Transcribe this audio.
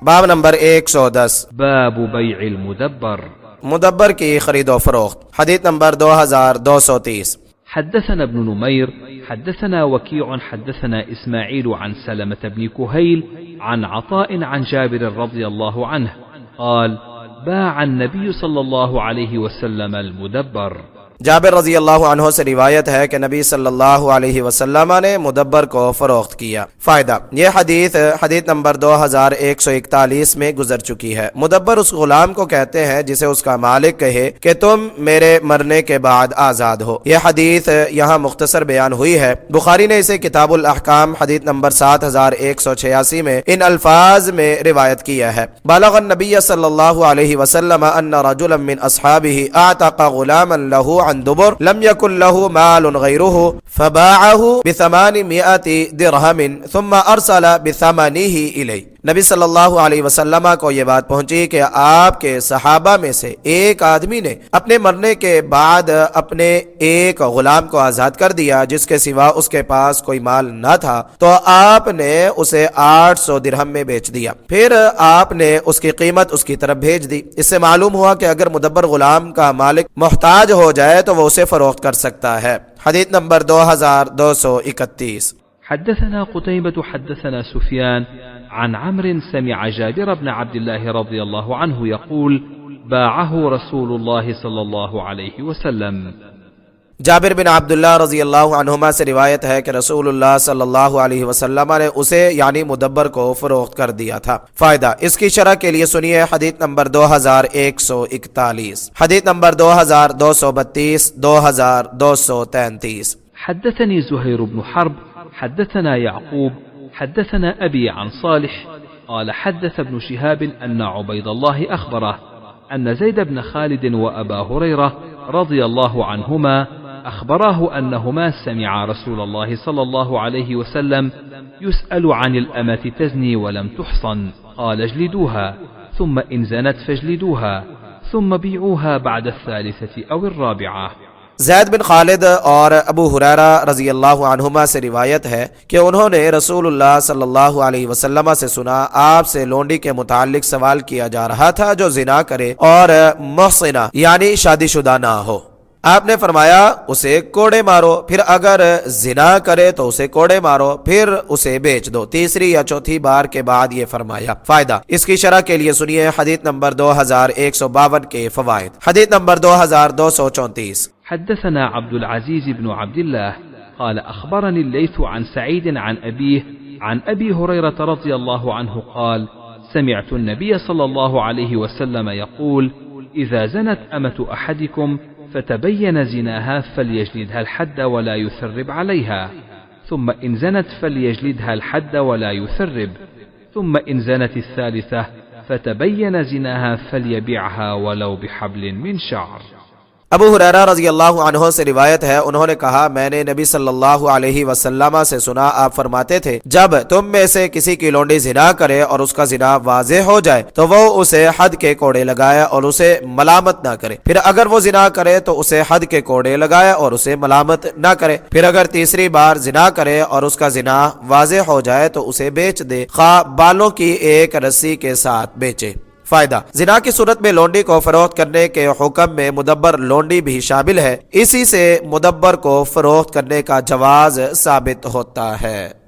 बाब नंबर 110 बाब बैइल मुदब्बर। मुदब्बर की खरीदो फरोख्त। हदीस नंबर 2230। حدثنا ابن نمير حدثنا وكيع حدثنا إسماعيل عن سلمة بن كهيل عن عطاء عن جابر رضي الله عنه قال باع النبي صلى الله عليه وسلم المدبر। जाबिर रज़ी अल्लाहु अन्हु से रिवायत है कि नबी सल्लल्लाहु अलैहि वसल्लम ने मुदब्बर को फरोख्त किया। फायदा, ये हदीस नंबर 2141 में गुजर चुकी है। मुदब्बर उस गुलाम को कहते हैं जिसे उसका मालिक कहे कि तुम मेरे मरने के बाद आजाद हो। यह हदीस यहाँ मुख्तसर बयान हुई है। बुखारी ने इसे किताबुल अहकाम हदीस नंबर 7186 में इन अल्फाज में रिवायत किया है। बलगन नबी सल्लल्लाहु अलैहि वसल्लम अन्ना रजुलन मिन अस्हाबिही आतक़ गुलामन लहू अन दुबर लम यकुन लहू मालुन गैरुहु फबाअहु बिथमानिमिअति दिरहमिन थुम्मा अरसला बिथमनिही इलैहि। नबी सल्लल्लाहु अलैहि वसल्लम को ये बात पहुंची कि आपके सहाबा में से एक आदमी ने अपने मरने के बाद अपने एक गुलाम को आजाद कर दिया जिसके सिवा उसके पास कोई माल न था, तो आपने उसे 800 दिरहम में बेच दिया। फिर आपने उसकी कीमत उसकी तरफ भेज दी। इससे मालूम हुआ कि अगर मुदब्बर गुलाम का मालिक मोहताज हो जाए तो वो उसे फरोख्त कर सकता है। हदीस नंबर 2231। حدثنا قتيبة حدثنا سفيان عن عمرو سمع جابر بن عبد الله رضي الله عنه يقول باعه رسول الله صلى الله عليه وسلم। जाबिर बिन अब्दुल्लाह रज़ी अल्लाहु अन्हुमा से रिवायत है कि रसूलुल्लाह सल्लल्लाहु अलैहि वसल्लम ने उसे यानी मुदब्बर को फरोख्त कर दिया था। फायदा, इसकी शरह के लिए सुनिए हदीस नंबर 2141, हदीस नंबर 2232, 2233। حدثني زهير بن حرب حدثنا يعقوب حدثنا أبي عن صالح قال حدث ابن شهاب أن عبيد الله أخبره أن زيد بن خالد وأبا هريرة رضي الله عنهما أخبراه أنهما سمع رسول الله صلى الله عليه وسلم يسأل عن الأمة تزني ولم تحصن قال اجلدوها ثم إن زنت فاجلدوها ثم بيعوها بعد الثالثة أو الرابعة। ज़ैद बिन खालिद और अबू हुरैरा रज़ी अल्लाहु अन्हुमा से रिवायत है कि उन्होंने रसूलुल्लाह सल्लल्लाहु अलैहि वसल्लम से सुना, आपसे लोंडी के मुताल्लिक सवाल किया जा रहा था जो जिना करे और मुहसिना यानी शादीशुदा ना हो। आपने फरमाया उसे कोड़े मारो, फिर अगर जिना करे तो उसे कोड़े मारो, फिर उसे बेच दो। तीसरी या चौथी बार के बाद ये फरमाया। फायदा, इसकी शरह के लिए सुनिए हदीस नंबर 2152 के फवाइद। हदीस नंबर 2234। حدثنا عبد العزيز بن عبد الله قال أخبرني الليث عن سعيد عن أبيه عن أبي هريرة رضي الله عنه قال سمعت النبي صلى الله عليه وسلم يقول إذا زنت أمة أحدكم فتبين زناها فليجلدها الحد ولا يثرب عليها ثم إن زنت فليجلدها الحد ولا يثرب ثم إن زنت الثالثة فتبين زناها فليبيعها ولو بحبل من شعر। अबू हुरैरा रज़ी अल्लाहु अन्हु से रिवायत है, उन्होंने कहा मैंने नबी सल्लल्लाहु अलैहि वसल्लम से सुना, आप फरमाते थे जब तुम में से किसी की लोंडी जिना करे और उसका जिना वाज़े हो जाए तो वो उसे हद के कोड़े लगाए और उसे मलामत ना करे। फिर अगर वो जिना करे तो उसे हद के कोड़े लगाए और उसे मलामत ना करे। फिर अगर तीसरी बार जिना करे और उसका जिना वाज़े हो जाए तो उसे बेच दे, खा बालों की एक रस्सी के साथ बेचे। फायदा, जिना की सूरत में लोंडी को फरोख्त करने के हुक्म में मुदब्बर लोंडी भी शामिल है। इसी से मुदब्बर को फरोख्त करने का जवाज साबित होता है।